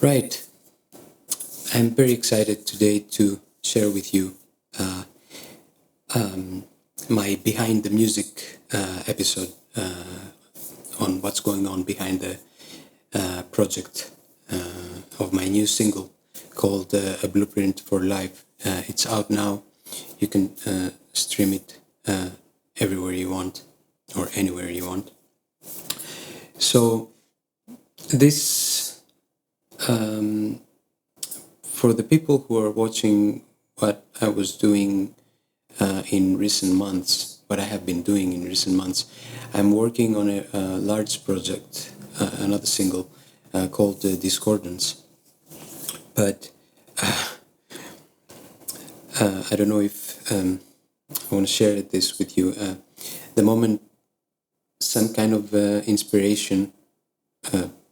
Right. I'm very excited today to share with you my behind the music episode on what's going on behind the project of my new single called A Blueprint for Life. It's out now. You can stream it everywhere you want or anywhere you want. So this for the people who are watching what I was doing in recent months, what I have been doing in recent months, I'm working on a large project, another single called Discordance. But I don't know if I want to share this with you. The moment some kind of inspiration,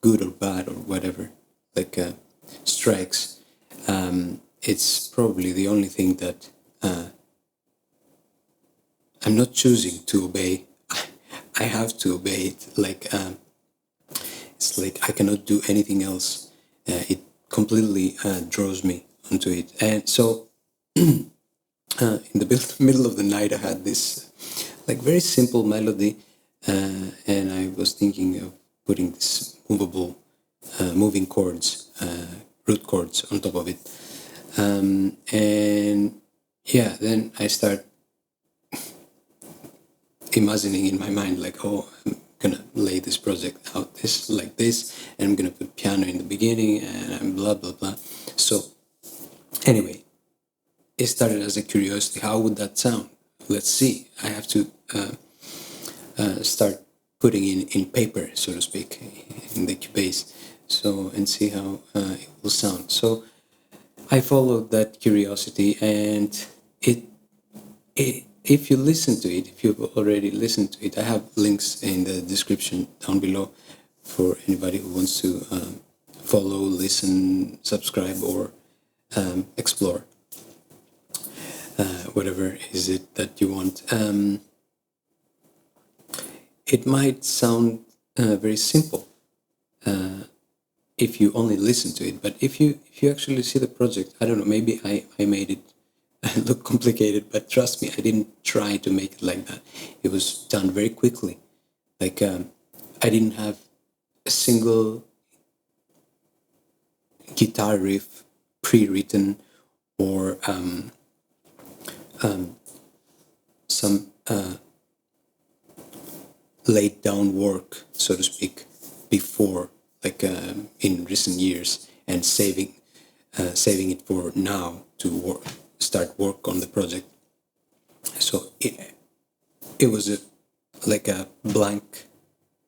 good or bad or whatever, like strikes, it's probably the only thing that I'm not choosing to obey. I have to obey it. Like it's like I cannot do anything else. It completely draws me onto it. And so in the middle of the night, I had this like very simple melody, and I was thinking of putting this moving chords, root chords on top of it. And yeah, then I start imagining in my mind like, oh, I'm gonna lay this project out like this, and I'm gonna put piano in the beginning, and blah blah blah. So anyway, it started as a curiosity. How would that sound? Let's see. I have to start putting in paper, so to speak, in the Cubase, so and see how it will sound. So I followed that curiosity, and it if you listen to it, if you've already listened to it, I have links in the description down below for anybody who wants to follow, listen, subscribe, or explore whatever is it that you want. It might sound very simple if you only listen to it, but if you actually see the project, I don't know, maybe I made it look complicated, but trust me, I didn't try to make it like that. It was done very quickly. Like I didn't have a single guitar riff pre-written or some laid down work, so to speak, before, like in recent years, and saving it for now to start work on the project. So it was like a blank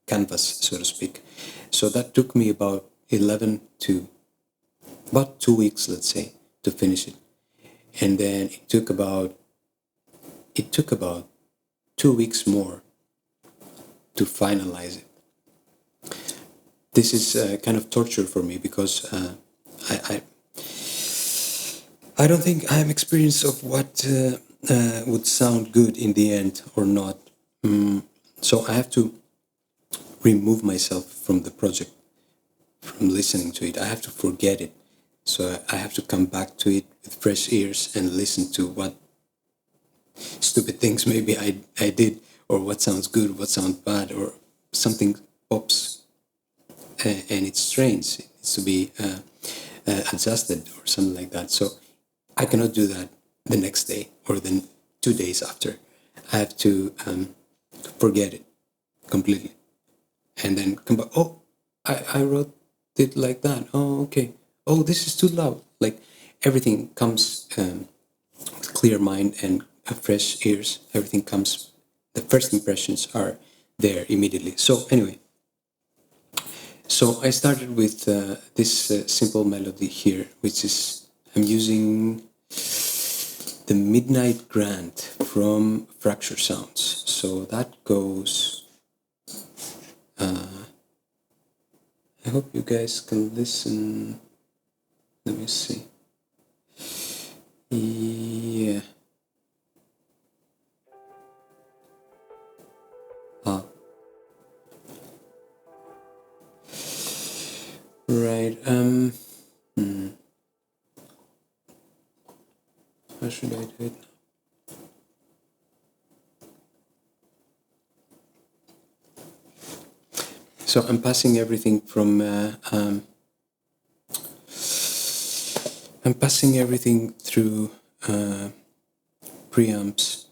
canvas, so to speak. So that took me about 2 weeks, let's say, to finish it. And then it took about 2 weeks more to finalize it. This is kind of torture for me because I don't think I have experience of what would sound good in the end or not. So I have to remove myself from the project, from listening to it. I have to forget it. So I have to come back to it with fresh ears and listen to what stupid things maybe I did, or what sounds good, what sounds bad, or something pops and it's strange. It needs to be adjusted or something like that. So I cannot do that the next day or then 2 days after. I have to forget it completely and then come back. Oh, I wrote it like that. Oh, okay. Oh, this is too loud. Like everything comes with clear mind and fresh ears. Everything comes. The first impressions are there immediately. So anyway, so I started with this simple melody here, which is I'm using the Midnight Grand from Fracture Sounds. So that goes. I hope you guys can listen. Let me see. Yeah. Right. How should I do it now? So I'm passing everything from I'm passing everything through preamps,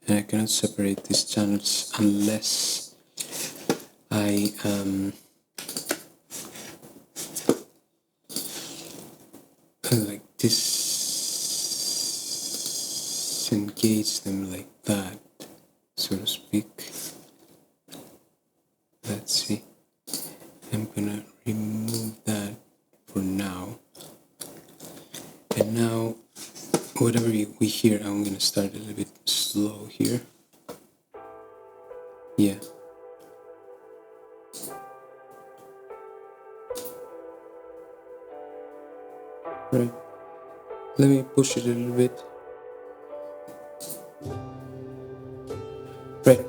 and I cannot separate these channels unless I like disengage them like that, so to speak. Let's see. I'm gonna remove that for now. And now, whatever we hear, I'm gonna start a little bit slow here. Yeah. Right. Let me push it a little bit. Right.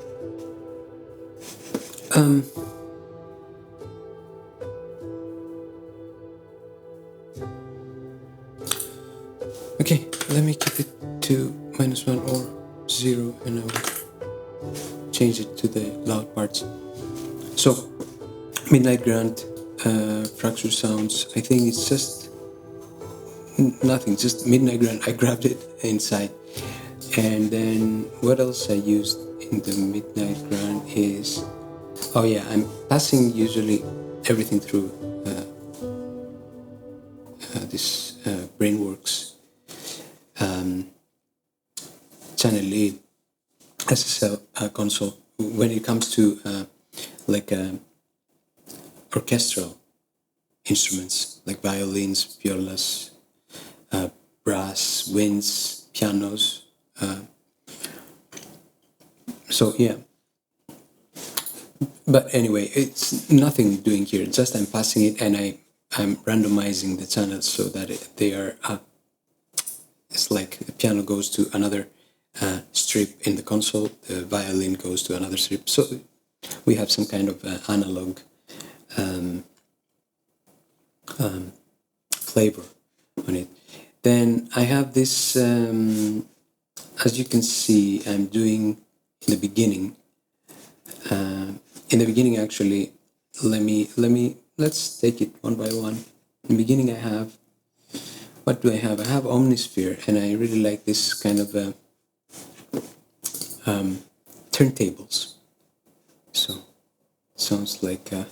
Okay, let me keep it to -1 or 0, and I will change it to the loud parts. So, Midnight Grand, Fracture Sounds, I think it's just nothing, just Midnight Grand. I grabbed it inside. And then what else I used in the Midnight Grand is, oh yeah, I'm passing usually everything through this Brainworks channel lead SSL console. When it comes to like orchestral instruments like violins, violas, brass, winds, pianos. So yeah. But anyway, it's nothing doing here. Just I'm passing it, and I'm randomizing the channels so that they are. It's like the piano goes to another strip in the console. The violin goes to another strip. So we have some kind of analog flavor on it. Then I have this. As you can see, I'm doing in the beginning. Actually, let's take it one by one. In the beginning, I have, what do I have? I have Omnisphere, and I really like this kind of turntables. So, it sounds like can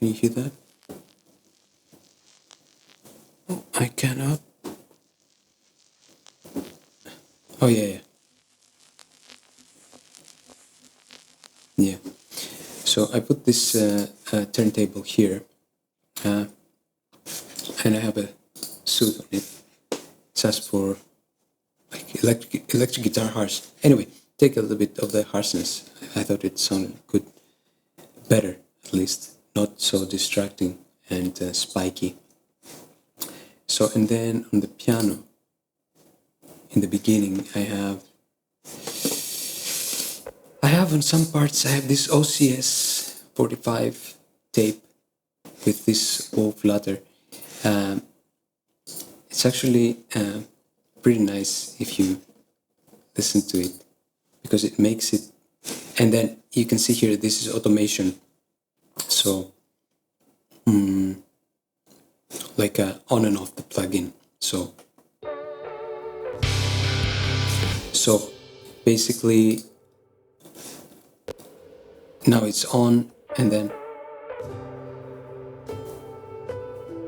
you hear that? Oh, I cannot. Oh yeah. So I put this turntable here, and I have a suit on it. Just for like electric guitar harsh. Anyway, take a little bit of the harshness. I thought it sounded good, better at least, not so distracting and spiky. So, and then on the piano, in the beginning, I have on some parts, I have this OCS 45 tape with this whole Flutter. It's actually pretty nice if you listen to it, because it makes it, and then you can see here, this is automation. So, like on and off the plugin. So basically, now it's on, and then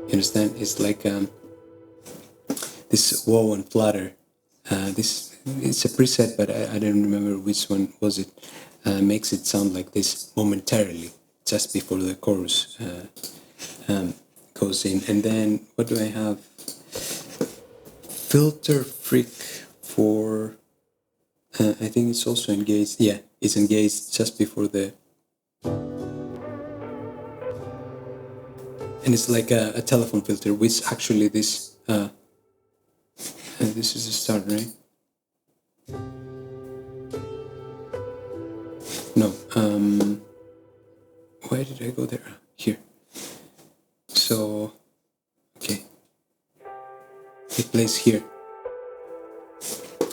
you understand, it's like this wow and Flutter. This, it's a preset, but I don't remember which one was it. Makes it sound like this momentarily, just before the chorus goes in. And then what do I have? Filter Freak for. I think it's also engaged. Yeah, it's engaged just before the. And it's like a telephone filter, which actually this. This is a start, right? No. why did I go there? Here. So, okay. It plays here.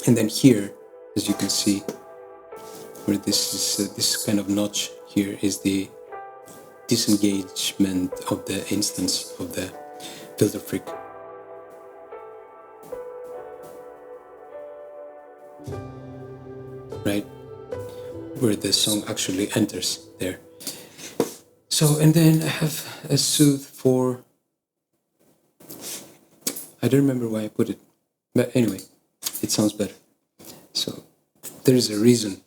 And then here, as you can see, where this is this kind of notch here is the disengagement of the instance of the filter freak. Right? Where the song actually enters there. So, and then I have a soothe for, I don't remember why I put it, but anyway, it sounds better. So there is a reason.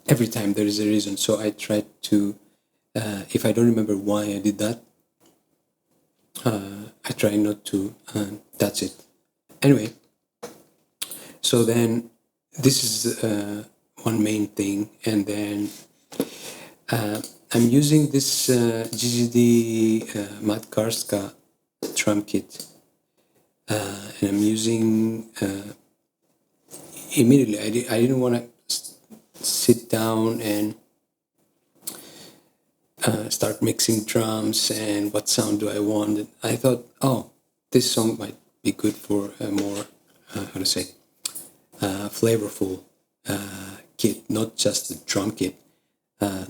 Every time there is a reason. So I try to, if I don't remember why I did that, I try not to touch it. Anyway, so then this is one main thing, and then I'm using this GGD Matkarska drum kit, and I'm using immediately. I didn't want to sit down and start mixing drums and what sound do I want. And I thought, oh, this song might be good for a more flavorful kit, not just the drum kit.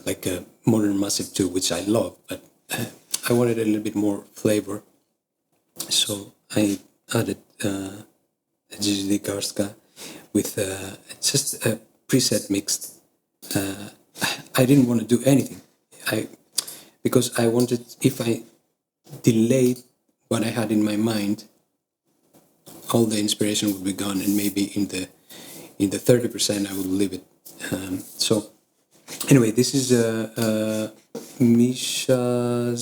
Like a Modern Massive 2, which I love, but I wanted a little bit more flavor. So I added a GGD Karska with just a preset mixed. I didn't want to do anything. Because I wanted, if I delayed what I had in my mind, all the inspiration would be gone, and maybe in the 30% I would leave it. So anyway, this is Misha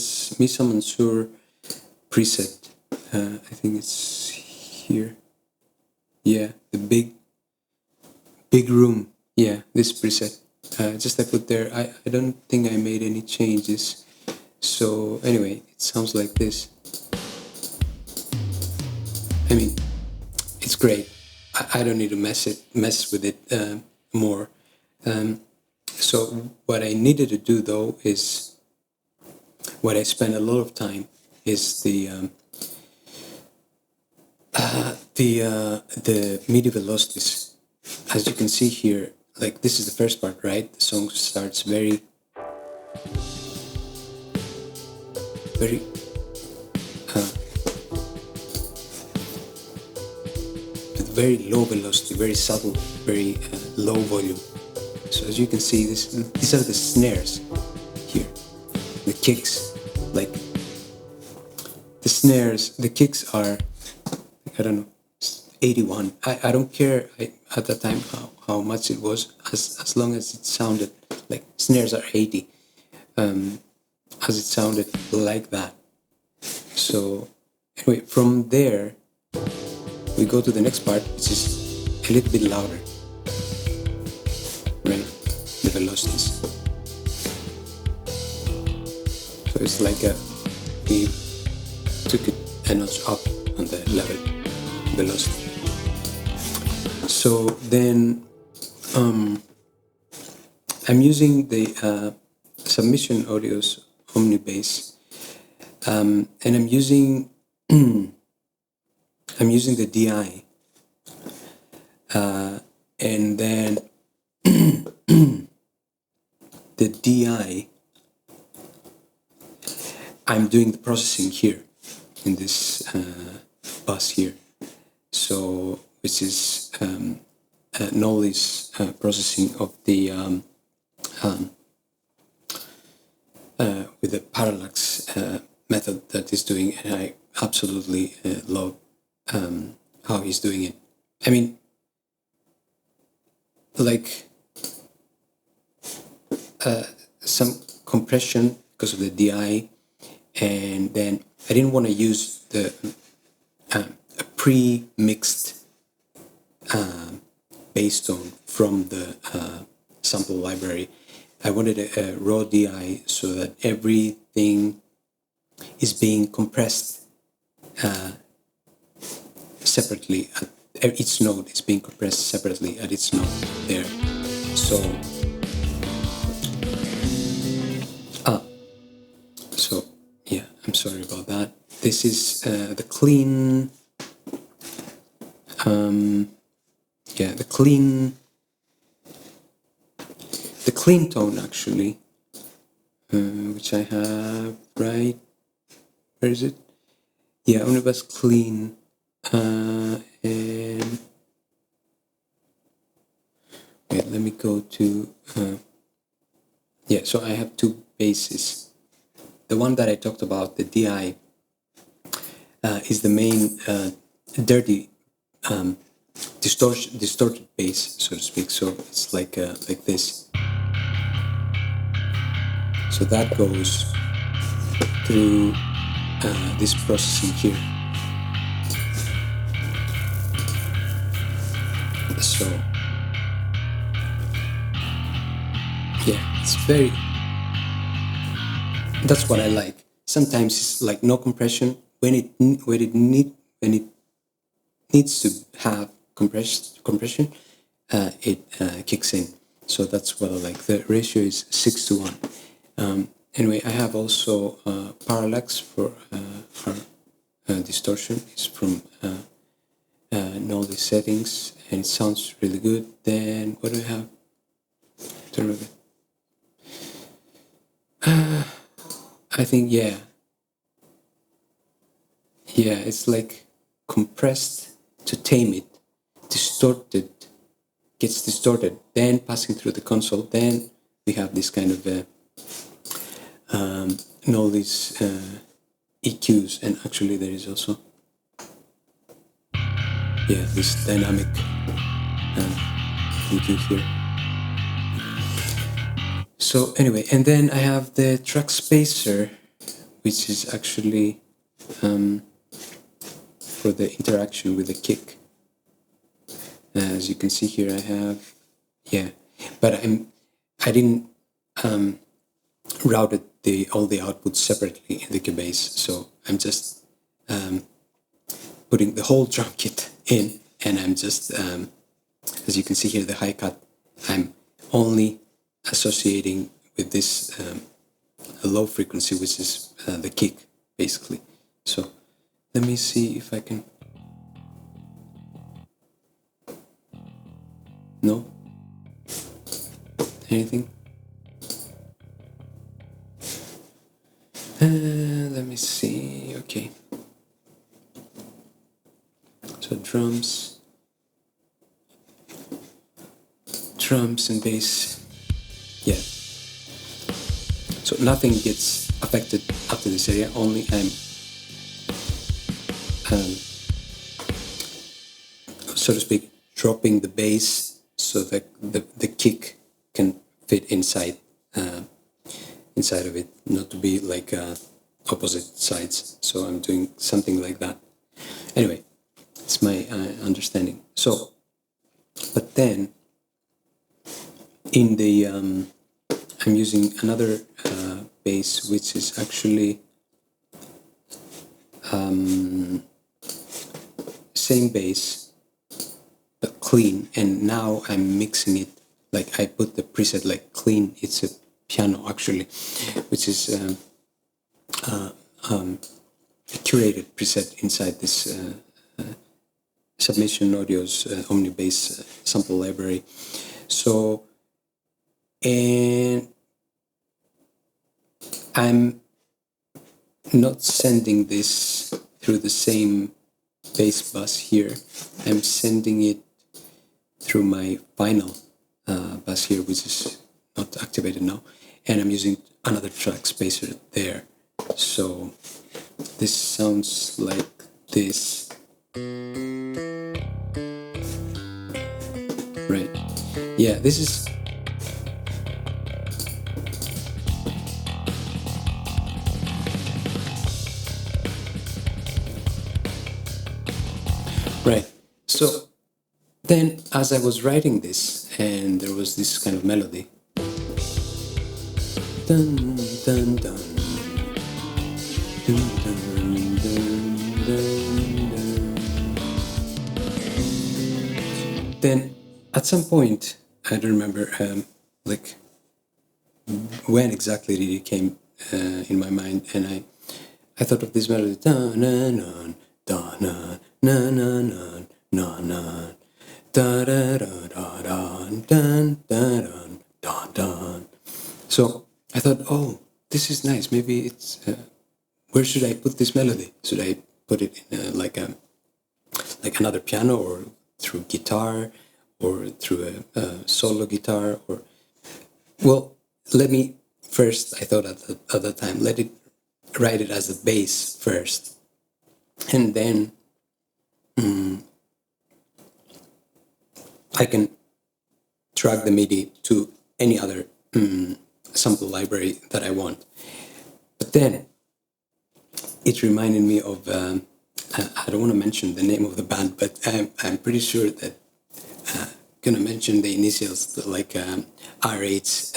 Mansour preset. I think it's here. Yeah, the big room. Yeah, this preset. Just I put there. I don't think I made any changes. So anyway, it sounds like this. I mean, it's great. I don't need to mess with it more. So what I needed to do though is, what I spent a lot of time is the MIDI velocities. As you can see here, like this is the first part, right? The song starts very with very low velocity, very subtle, very low volume. So as you can see, these are the snares here, the kicks. Like the snares, the kicks are, I don't know, 81. I don't care at that time how much it was, as long as it sounded like snares are 80, as it sounded like that. So anyway, from there we go to the next part, which is a little bit louder, right? The velocities. So it's like we took it a notch up on the level velocity. So then I'm using the Submission Audio's Omnibass, and I'm using the DI, and then the DI, I'm doing the processing here in this bus here. So which is Nolly's processing of the with the parallax method that he's doing, and I absolutely love how he's doing it. I mean, like some compression because of the DI, and then I didn't want to use the a pre-mixed bass tone from the sample library. I wanted a raw DI so that everything is being compressed separately. Each note is being compressed separately at its note there. So sorry about that. This is the clean, the clean tone actually, which I have right. Where is it? Yeah, Omnibus clean, and wait, let me go to yeah. So I have two basses. The one that I talked about, the DI, is the main dirty distorted bass, so to speak. So it's like this. So that goes through this processing here. So yeah, it's very. That's what I like. Sometimes it's like no compression when it needs to have compression. It kicks in. So that's what I like. The ratio is 6:1. Anyway, I have also parallax for our distortion. It's from all the settings, and it sounds really good. Then what do I have? Turn of it. I think yeah, it's like compressed to tame it, distorted, gets distorted, then passing through the console. Then we have this kind of and all these EQs, and actually there is also this dynamic EQ here. So anyway, and then I have the track spacer, which is actually for the interaction with the kick. As you can see here, I have but I didn't routed all the outputs separately in the Cubase, so I'm just putting the whole drum kit in, and I'm just as you can see here, the hi cut, I'm only associating with this a low frequency, which is the kick basically. So let me see if I can. No? Anything? Let me see. Okay. So drums and bass. Yeah. So nothing gets affected after this area. Only I'm so to speak, dropping the bass so that the kick can fit inside of it, not to be like opposite sides. So I'm doing something like that. Anyway, it's my understanding. So, but then in the I'm using another bass, which is actually same bass but clean, and now I'm mixing it. Like I put the preset like clean. It's a piano actually, which is a curated preset inside this Submission Audio's Omnibase sample library. So, and I'm not sending this through the same bass bus here. I'm sending it through my final bus here, which is not activated now, and I'm using another track spacer there. So this sounds like this. Right. Yeah, this is right. So then as I was writing this, and there was this kind of melody. Dun, dun, dun. Dun, dun, dun, dun, dun. Then at some point, I don't remember like when exactly it came in my mind, and I thought of this melody, da na na da na na na na na na da da da da da da da da da. So I thought, oh, this is nice. Maybe it's where should I put this melody? Should I put it in like another piano, or through guitar, or through a solo guitar, or well, let me first. I thought at the time, let it write it as a bass first, and then I can track the MIDI to any other sample library that I want. But then it reminded me of I don't want to mention the name of the band, but I'm pretty sure that gonna mention the initials, like RH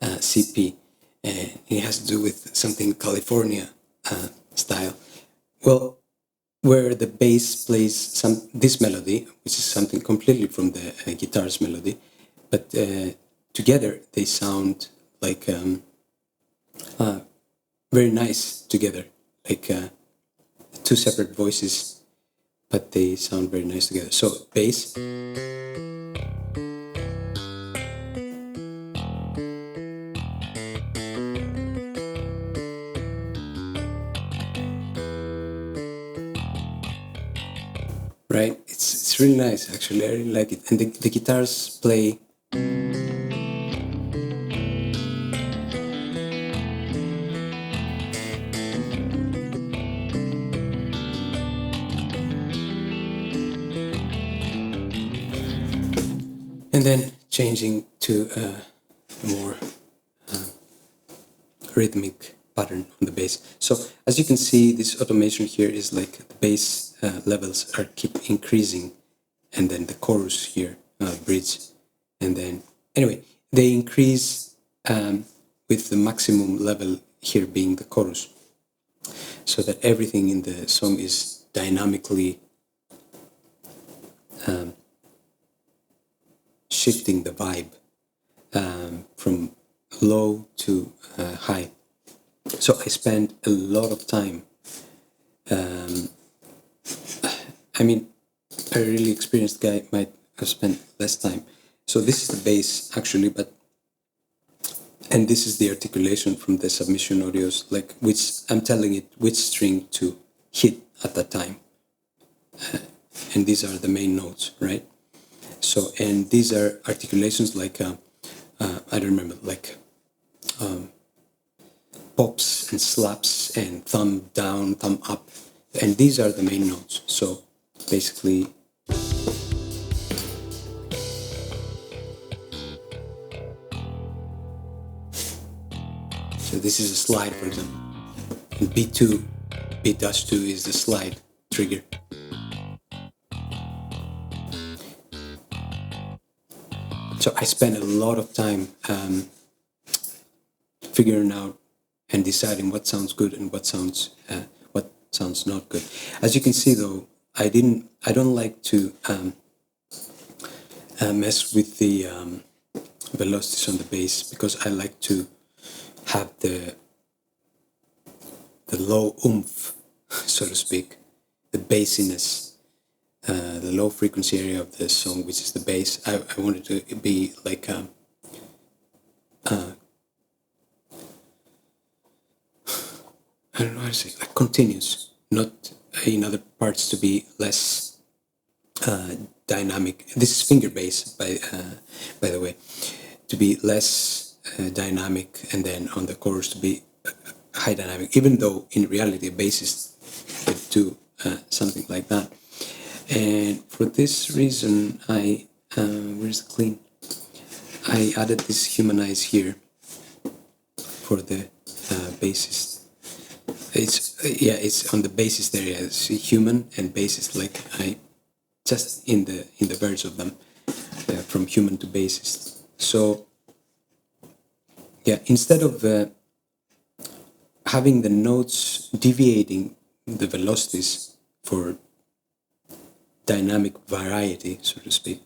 CP. It has to do with something California style. Well, where the bass plays this melody, which is something completely from the guitar's melody, but together they sound like very nice together, like two separate voices, but they sound very nice together. So bass, right? It's really nice, actually. I really like it. And the guitars play. And then changing to a more rhythmic pattern on the bass. So as you can see, this automation here is like the bass levels are keep increasing, and then the chorus here, bridge, and then anyway they increase with the maximum level here being the chorus, so that everything in the song is dynamically shifting the vibe from low to high. So I spent a lot of time. I mean, a really experienced guy might have spent less time. So this is the bass actually, and this is the articulation from the submission audios, like which I'm telling it which string to hit at that time. And these are the main notes, right? So, and these are articulations like, I don't remember, like pops and slaps and thumb down, thumb up. And these are the main notes. So basically, so this is a slide, for example. And B2, B-2 is the slide trigger. So I spent a lot of time figuring out and deciding what sounds good and what sounds not good. As you can see, though, I don't like to mess with the velocities on the bass, because I like to have the low oomph, so to speak, the bassiness. The low frequency area of the song, which is the bass. I want it to be like I don't know how to say, like continuous, not in other parts to be less dynamic. This is finger bass, by the way, to be less dynamic, and then on the chorus to be high dynamic, even though in reality a bassist could do something like that. And for this reason, where's the clean? I added this humanize here for the bassist. It's on the bassist area. It's human and bassist, like I just in the verge of them, from human to bassist. So yeah, instead of having the notes deviating the velocities for dynamic variety, so to speak,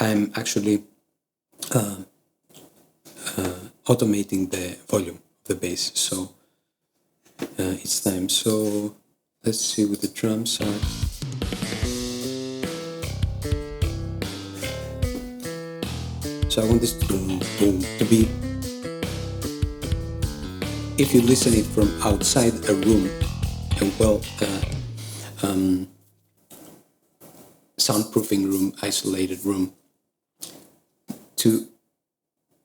I'm actually automating the volume of the bass. So each time. So let's see what the drums are. So I want this boom boom to be, if you listen it from outside a room, a soundproofing room, isolated room, to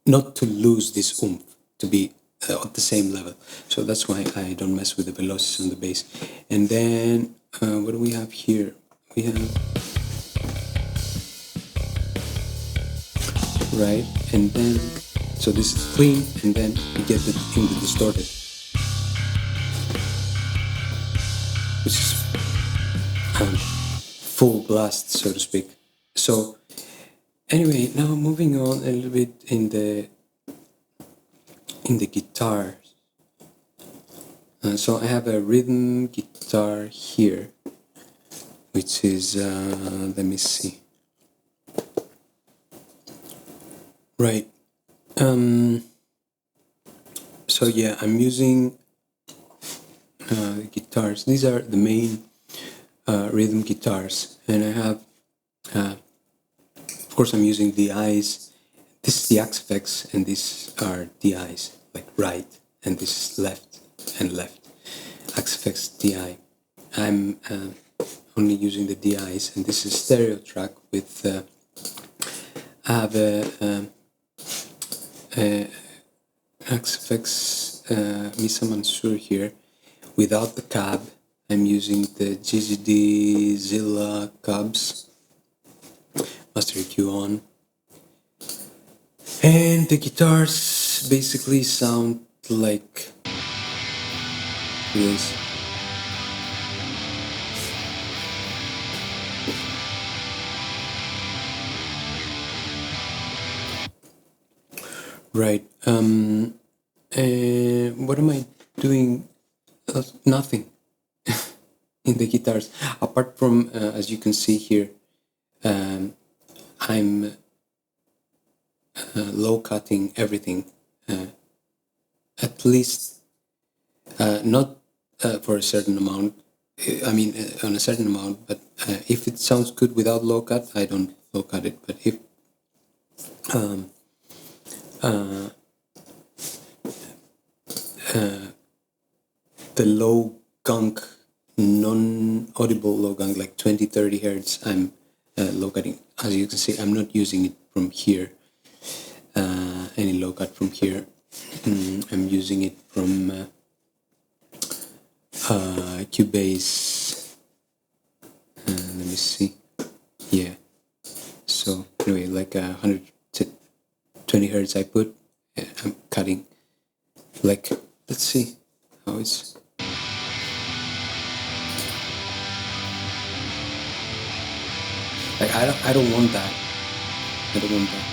not to lose this oomph, to be at the same level. So that's why I don't mess with the velocities on the bass. And then what do we have here? We have, right, and then, so this is clean, and then you get it in the distorted, which is full blast, so to speak. So anyway, now moving on a little bit in the guitar. So I have a rhythm guitar here, which is let me see. Right. So yeah, I'm using guitars. These are the main rhythm guitars, and I have, of course, I'm using DIs. This is the X-Effects, and these are DIs, like right, and this is left and left. X-Effects DI. I'm only using the DIs, and this is stereo track with. I have a X-Effects Misa Mansour here without the cab. I'm using the GZD Zilla cabs, Master EQ on, and the guitars basically sound like this. Right. And what am I doing? Nothing in the guitars, apart from, as you can see here, I'm low cutting everything, at least not for a certain amount. I mean, on a certain amount, but if it sounds good without low cut, I don't low cut it. But if the low gunk, non-audible low gunk, like 20-30 hertz, I'm low cutting. As you can see, I'm not using it from here, any low cut from here. I'm using it from Cubase. Let me see. Yeah. So anyway, like 120 hertz I put, I'm cutting. Like, let's see how it's. Like, I don't want that. I don't want that.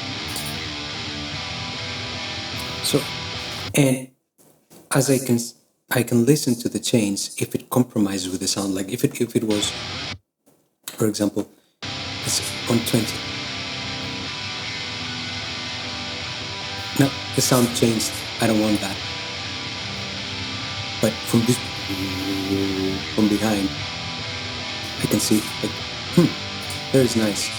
So, and as I can listen to the change if it compromises with the sound. Like if it was, for example, it's 120. No, the sound changed. I don't want that. But from this, from behind, I can see like, that is nice.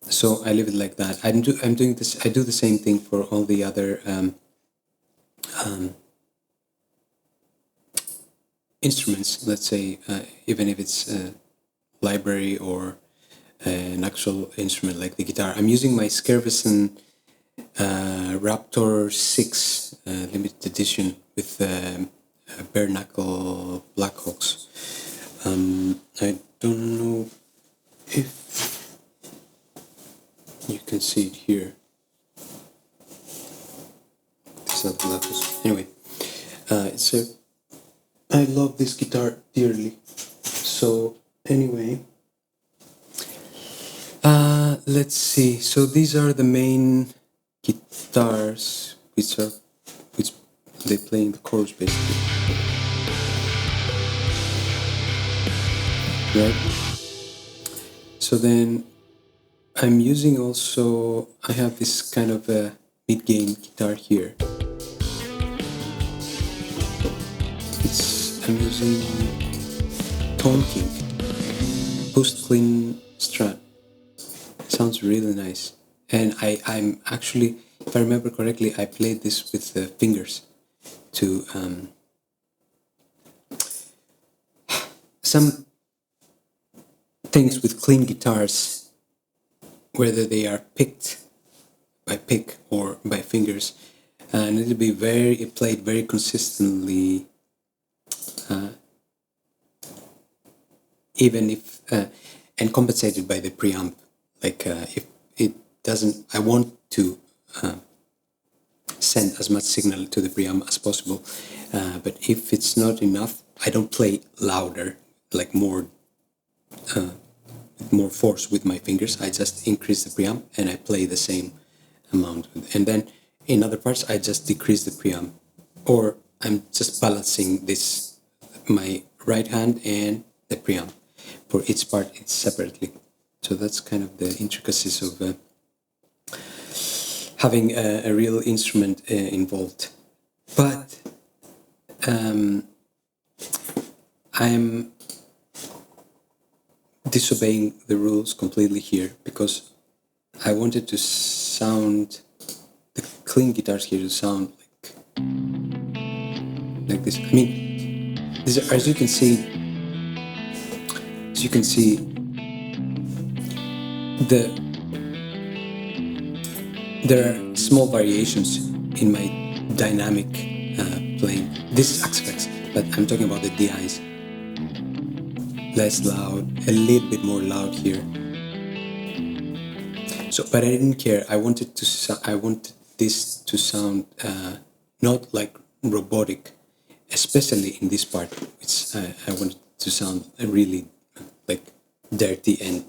So I leave it like that. I'm doing this. I do the same thing for all the other instruments. Let's say, even if it's a library or an actual instrument like the guitar. I'm using my Skervesen Raptor 6 limited edition with bare knuckle Blackhawks. I don't know if you can see it here. These are Blackhawks. Anyway, I love this guitar dearly. So anyway, let's see. So these are the main guitars which they play in the chorus basically. Right? So then I'm using also, I have this kind of a mid-gain guitar here. I'm using Tone King Boost Clean Strat. Sounds really nice. And I'm actually, if I remember correctly, I played this with the fingers to some things with clean guitars, whether they are picked by pick or by fingers, need to be played very consistently, even if and compensated by the preamp. Like if it doesn't, I want to send as much signal to the preamp as possible, but if it's not enough, I don't play louder, like more force with my fingers. I just increase the preamp and I play the same amount, and then in other parts I just decrease the preamp, or I'm just balancing this, my right hand and the preamp. For each part it's separately. So that's kind of the intricacies of having a real instrument involved. But I'm disobeying the rules completely here, because I wanted to sound the clean guitars here to sound like this. I mean, as you can see, there are small variations in my dynamic playing. This is aspects, but I'm talking about the DIs. Less loud, a little bit more loud here. So, but I didn't care. I wanted this to sound not like robotic, especially in this part, which I wanted to sound really like dirty and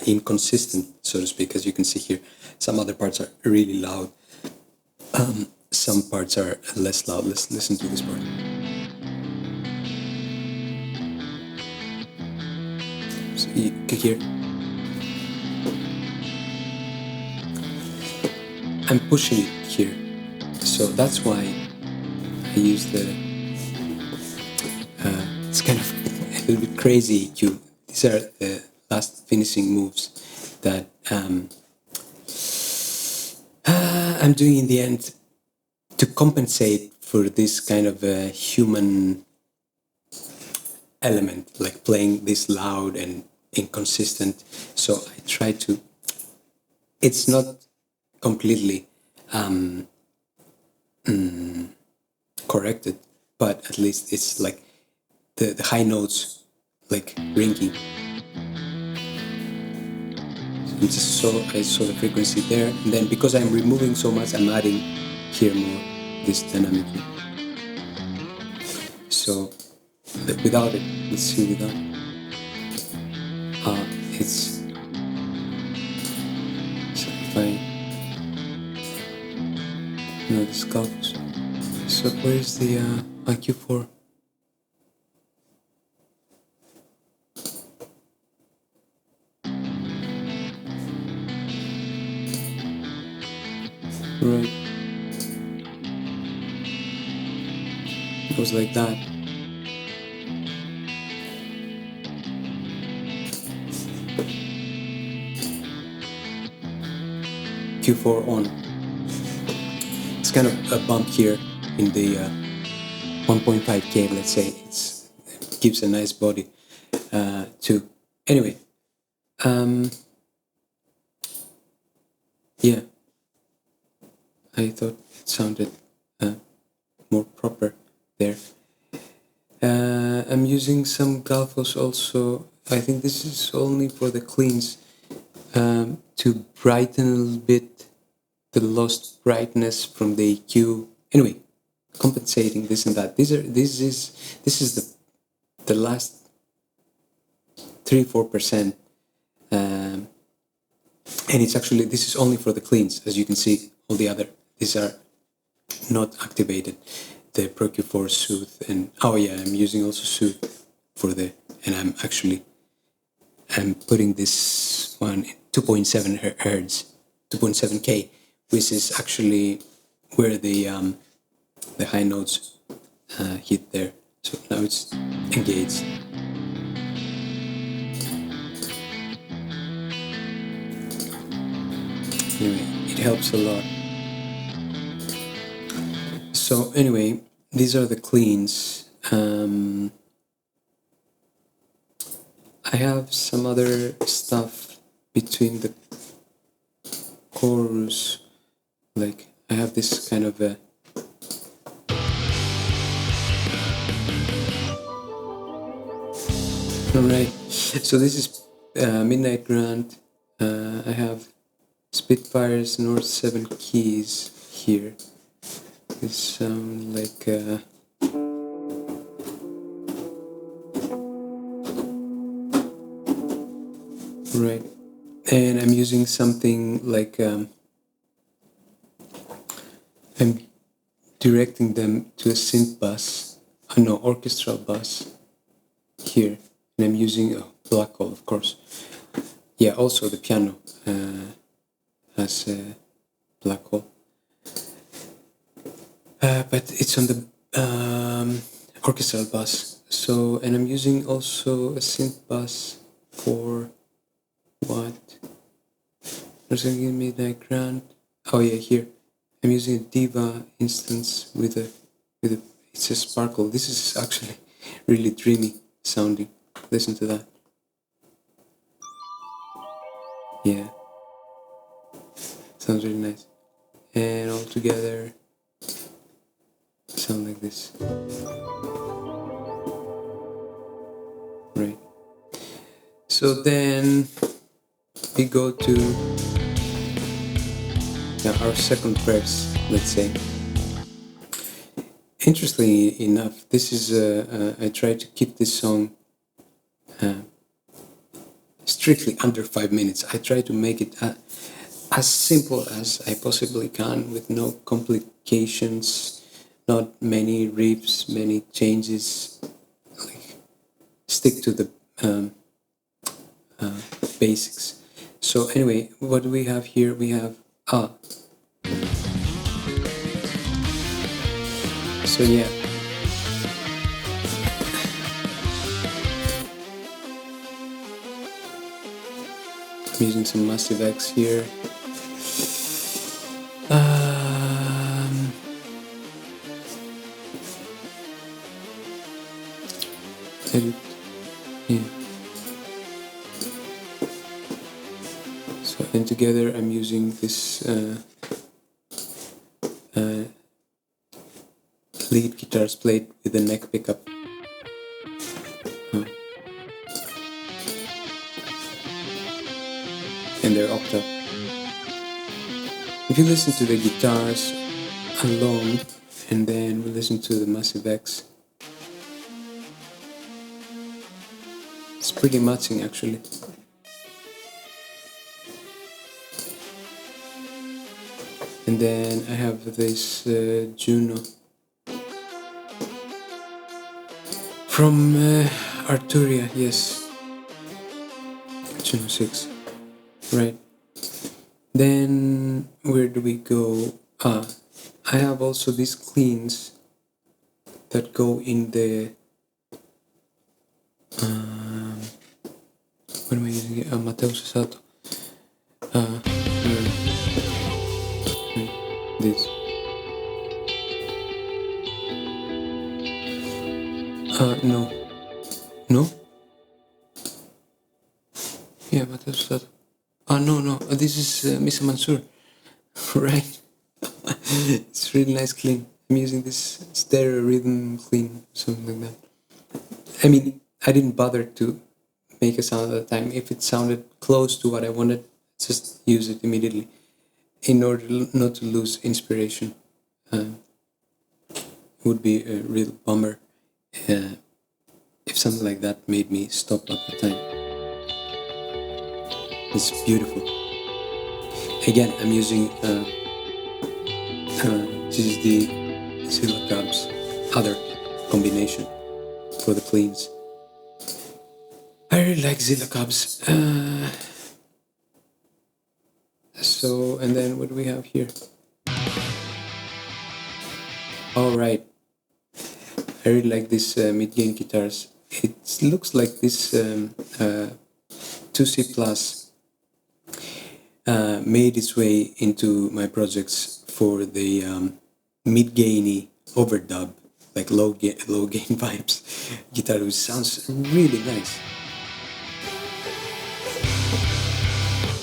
inconsistent, so to speak. As you can see here, some other parts are really loud, some parts are less loud. Let's listen to this part. So you can hear I'm pushing it here, so that's why I use the it's kind of a little bit crazy EQ. These are the last finishing moves that I'm doing in the end to compensate for this kind of human element, like playing this loud and inconsistent. So I try to, it's not completely corrected, but at least it's like the high notes like ringing. So I saw the frequency there, and then because I'm removing so much, I'm adding here more this dynamic. So without it, let's see without it. It's so if I the sculpts. So where's the IQ4? Right. It goes like that. Q4 on. It's kind of a bump here in the 1.5K, let's say. It gives a nice body to. Anyway, yeah. I thought it sounded more proper there. I'm using some Galfos also. I think this is only for the cleans, to brighten a little bit the lost brightness from the EQ. Anyway, compensating this and that. This is the last 3-4%, and it's actually, this is only for the cleans. As you can see, all the other, these are not activated. The Proq4 Soothe, and oh yeah, I'm using also Soothe for the, and I'm putting this one 2.7 hertz, 2.7K, which is actually where the high notes hit there. So So now it's engaged. Anyway, it helps a lot. So anyway, these are the cleans. I have some other stuff between the chorus, like I have this kind of a alright, so this is Midnight Grand. I have Spitfire's North 7 keys here. This sound like right, and I'm using something like I'm directing them to a synth bus, no, orchestral bus here, and I'm using a black hole, of course. Yeah, also the piano has a black hole, but it's on the orchestral bus. So, and I'm using also a synth bus for what? There's gonna give me that ground. Oh yeah, here I'm using a Diva instance with a it's a sparkle. This is actually really dreamy sounding. Listen to that. Yeah, sounds really nice. And all together sound like this. Right. So then we go to our second verse, let's say. Interestingly enough, this is I try to keep this song strictly under 5 minutes. I try to make it as simple as I possibly can, with no complications, not many riffs, many changes. Like, stick to the basics. So anyway, what do we have here? We have so yeah, I'm using some Massive X here. Edit. Yeah. So, and together I'm using this lead guitars played with a neck pickup. And they're octave. If you listen to the guitars alone and then we listen to the Massive X, it's pretty matching actually. And then I have this Juno from Arturia, yes, Juno 6, right. Then where do we go? I have also these cleans that go in the what am I using here? Matteo Sato. This. No. Yeah, Matteo Sato. No. This is Mr. Mansour. Right. It's really nice clean. I'm using this stereo rhythm clean, something like that. I mean, I didn't bother to make a sound at the time. If it sounded close to what I wanted, just use it immediately in order not to lose inspiration. It would be a real bummer if something like that made me stop at the time. It's beautiful. Again, I'm using this is the Zilla Cubs other combination for the cleans. I really like Zilla Cubs. So, and then what do we have here? All right. I really like this mid-gain guitars. It looks like this 2C Plus made its way into my projects for the mid-gainy overdub, like low gain vibes guitar, which sounds really nice.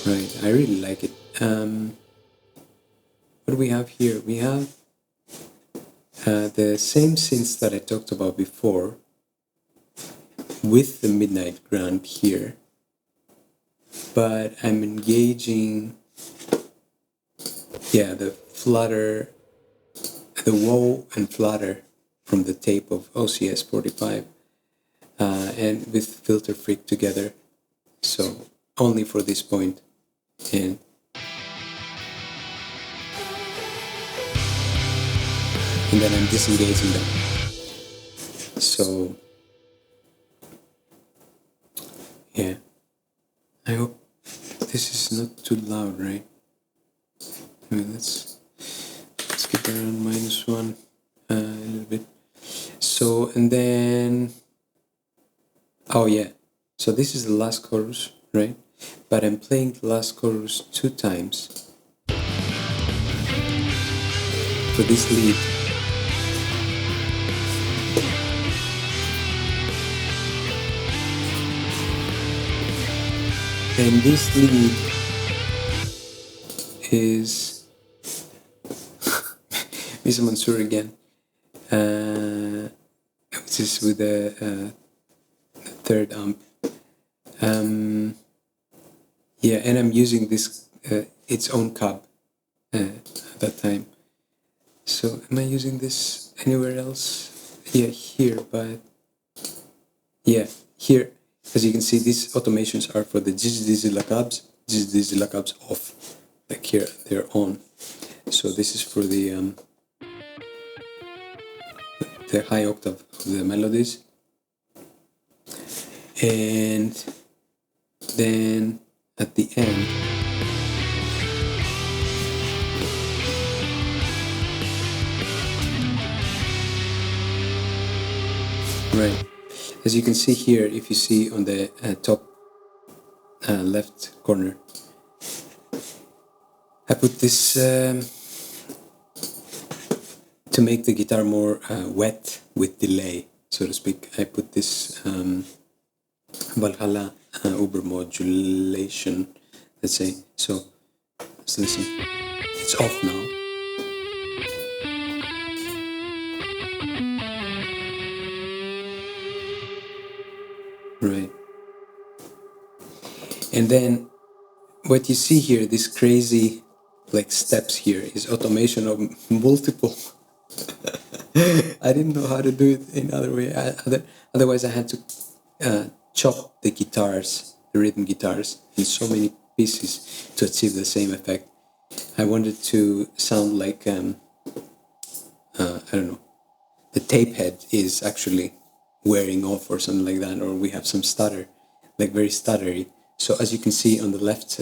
Right, I really like it. What do we have here? We have the same synths that I talked about before, with the midnight ground here, but I'm engaging, the flutter, the whoa and flutter from the tape of OCS 45, and with Filter Freak together, so only for this point, and then I'm disengaging them. So yeah, I hope this is not too loud, right? Let's get around -1 a little bit. So, and then, oh yeah, so this is the last chorus, right? But I'm playing the last chorus 2 times for this lead. And this lead is Mr. Mansour again, which is with the third amp. And I'm using this its own cab at that time. So am I using this anywhere else? Yeah, here, but yeah, here. As you can see, these automations are for the Dizzy Lacabs off. Like here, they're on. So this is for the high octave of the melodies. And then at the end, right. As you can see here, if you see on the top left corner, I put this to make the guitar more wet with delay, so to speak. I put this Valhalla Uber modulation, let's say. So let's listen. It's off now. Right. And then what you see here, this crazy like steps here, is automation of multiple. I didn't know how to do it in other way. Otherwise I had to chop the guitars, the rhythm guitars, in so many pieces to achieve the same effect. I wanted to sound like I don't know, the tape head is actually wearing off or something like that, or we have some stutter, like very stuttery. So as you can see on the left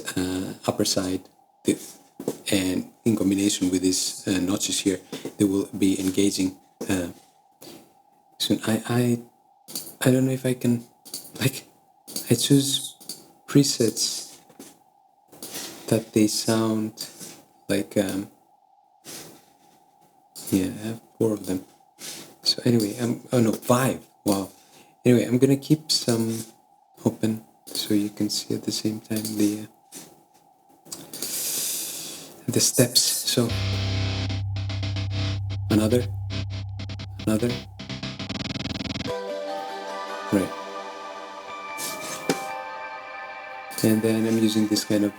upper side, and in combination with these notches here, they will be engaging soon. I don't know if I can, like, I choose presets that they sound like I have 4 of them. So anyway, 5. Wow. Anyway, I'm gonna keep some open so you can see at the same time the steps. So another, right. And then I'm using this kind of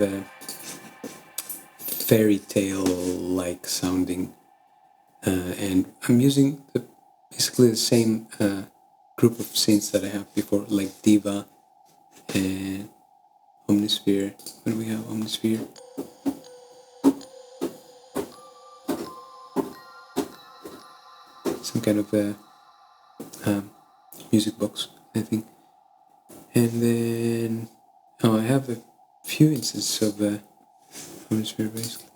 fairy tale like sounding, and I'm using basically the same group of synths that I have before, like Diva and Omnisphere. What do we have? Omnisphere. Some kind of music box, I think. And then I have a few instances of Omnisphere basically.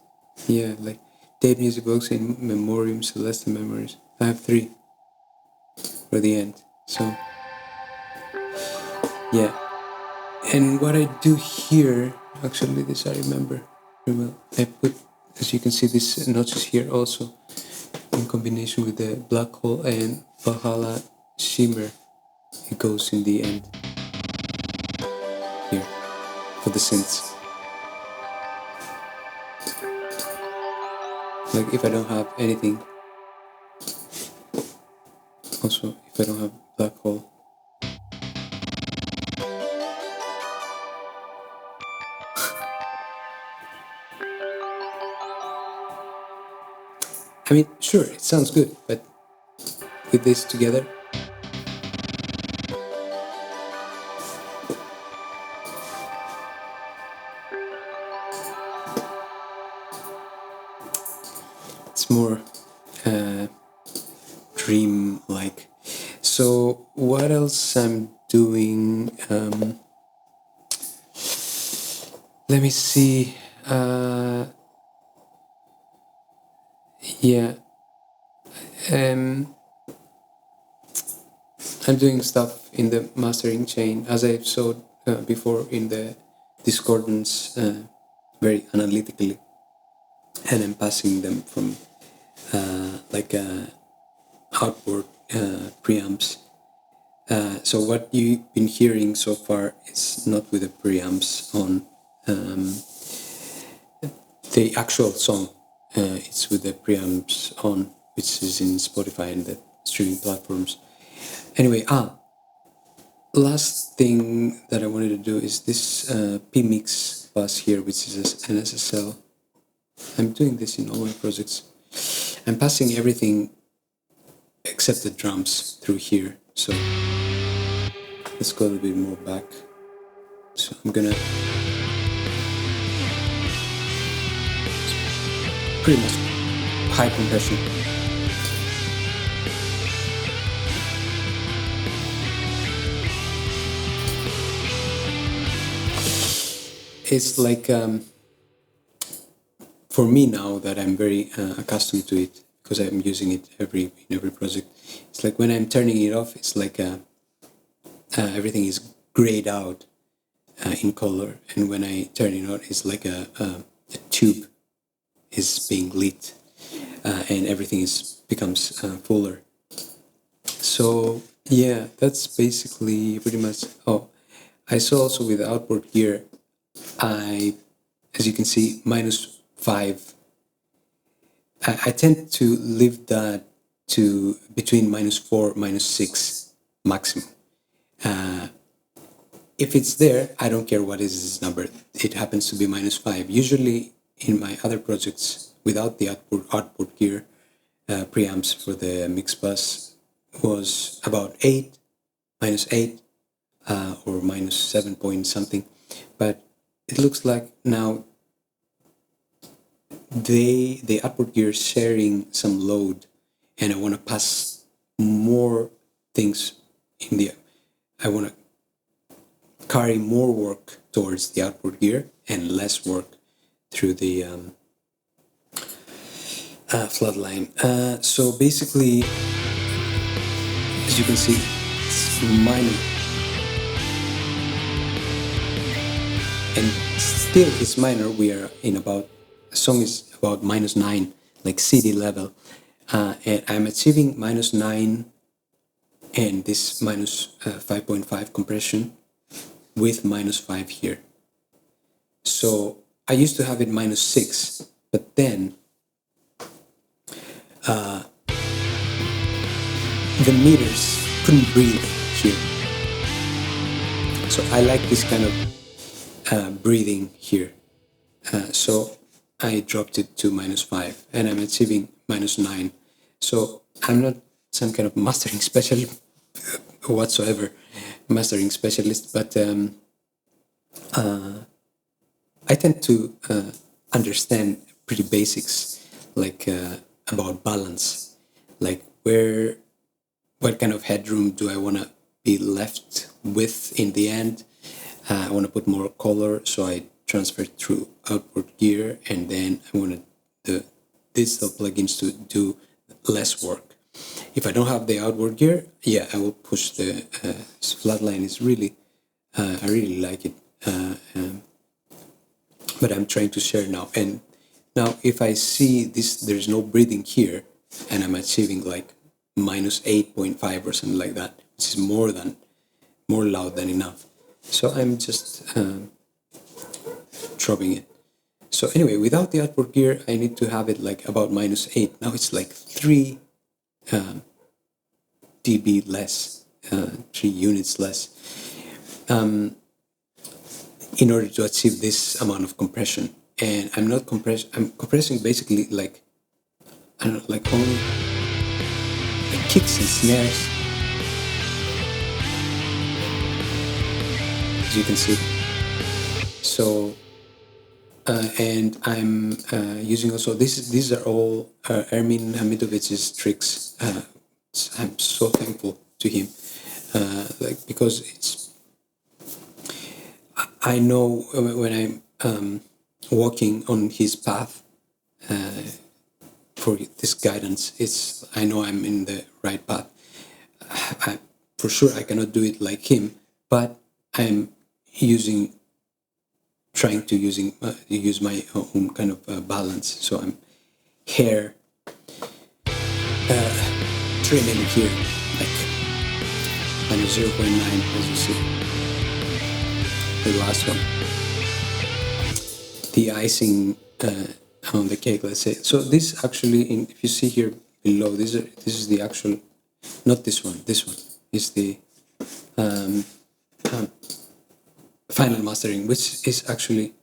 Yeah, like Dave Music Box, In Memoriam, Celeste Memories. I have 3. for the end. So yeah, and what I do here, actually, this I remember very well. I put, as you can see, these notches here also in combination with the black hole and Valhalla shimmer. It goes in the end here for the synths. Like if I don't have anything, also if I don't have black hole. I mean, sure, it sounds good, but with this together, it's more dream-like. So what else I'm doing? Let me see. Yeah. I'm doing stuff in the mastering chain, as I showed before in the discordance, very analytically, and I'm passing them from like outboard preamps. So what you've been hearing so far is not with the preamps on the actual song. It's with the preamps on, which is in Spotify and the streaming platforms. Anyway, last thing that I wanted to do is this PMix bus here, which is an SSL. I'm doing this in all my projects. I'm passing everything except the drums through here. So let's go a little bit more back. So I'm gonna pretty much high compression. It's like for me now that I'm very accustomed to it because I'm using it in every project. It's like when I'm turning it off, it's like everything is grayed out in color, and when I turn it on, it's like a tube is being lit, and everything becomes fuller. So yeah, that's basically pretty much. Oh, I saw also with the outboard gear, as you can see, -5. I tend to leave that to between -4, -6 maximum. If it's there, I don't care what is this number. It happens to be -5. Usually in my other projects, without the outboard gear, preamps for the mix bus was about 8, -8, or -7 point something. But it looks like now the outboard gear is sharing some load, and I want to pass more things in the. I want to carry more work towards the outboard gear and less work through the flat line. So basically, as you can see, it's minor. And still it's minor. We are in about, the song is about -9, like CD level. And I'm achieving -9 and this -5.5 compression with -5 here. So I used to have it -6, but then the meters couldn't breathe here. So I like this kind of breathing here. So I dropped it to -5 and I'm achieving -9. So I'm not some kind of mastering specialist whatsoever, but I tend to understand pretty basics, like about balance, like what kind of headroom do I want to be left with in the end. I want to put more color, so I transfer through outboard gear, and then I wanted the digital plugins to do less work. If I don't have the outboard gear, yeah, I will push the flatline. Is really, I really like it. But I'm trying to share now. And now if I see this, there's no breathing here, and I'm achieving like minus 8.5 or something like that, which is more loud than enough. So I'm just dropping it. So anyway, without the outboard gear, I need to have it like about minus 8. Now it's like 3 dB less, 3 units less, in order to achieve this amount of compression. And I'm not I'm compressing basically like, I don't know, like only the kicks and snares, as you can see. So, and I'm using also, these are all Ermin Hamidovich's tricks. I'm so thankful to him, like, because I know when I'm walking on his path for this guidance, I know I'm in the right path. For sure, I cannot do it like him, but I'm trying to use my own kind of balance. So I'm hair trimming here, like minus 0.9, as you see. The last one, the icing on the cake, let's say. So this actually, if you see here below, this is the actual, not this one. This one is the final mastering, which is actually,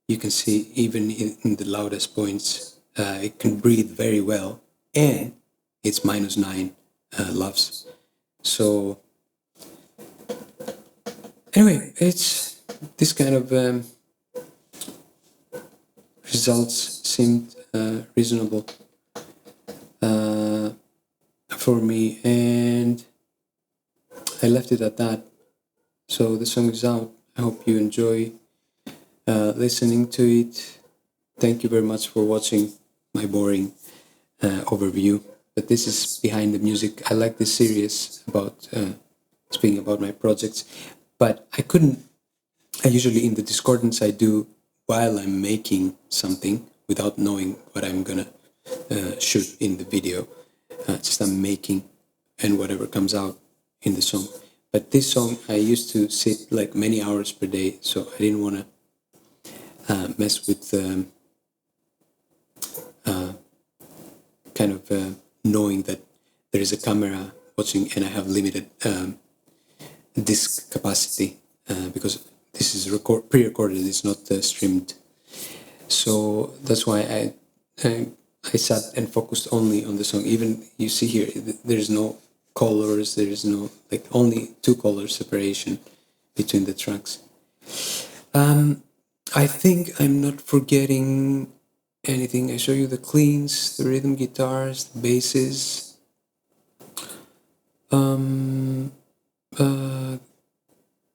you can see even in the loudest points, it can breathe very well, and it's minus 9 loves. So anyway, it's this kind of results seemed reasonable for me, and I left it at that. So the song is out. I hope you enjoy listening to it. Thank you very much for watching my boring overview. But this is Behind the Music. I like this series about speaking about my projects, but I usually in the discordance I do while I'm making something without knowing what I'm gonna shoot in the video. Just I'm making, and whatever comes out in the song. But this song, I used to sit like many hours per day, so I didn't want to mess with kind of knowing that there is a camera watching and I have limited disk capacity because this is pre-recorded, it's not streamed. So that's why I sat and focused only on the song. Even you see here, there's no colors, there is no, like, only 2 color separation between the tracks. I think I'm not forgetting anything. I show you the cleans, the rhythm guitars, the basses,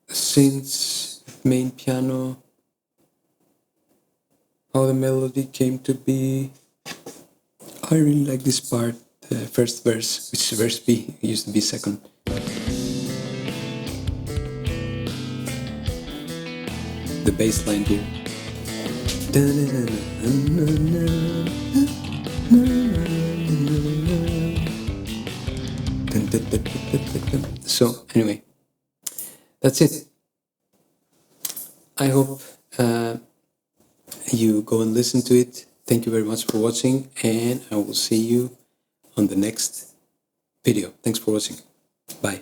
synths, main piano, how the melody came to be. I really like this part, the first verse, which is verse B, it used to be second. The bass line here. So anyway, that's it. I hope you go and listen to it. Thank you very much for watching, and I will see you on the next video. Thanks for watching. Bye.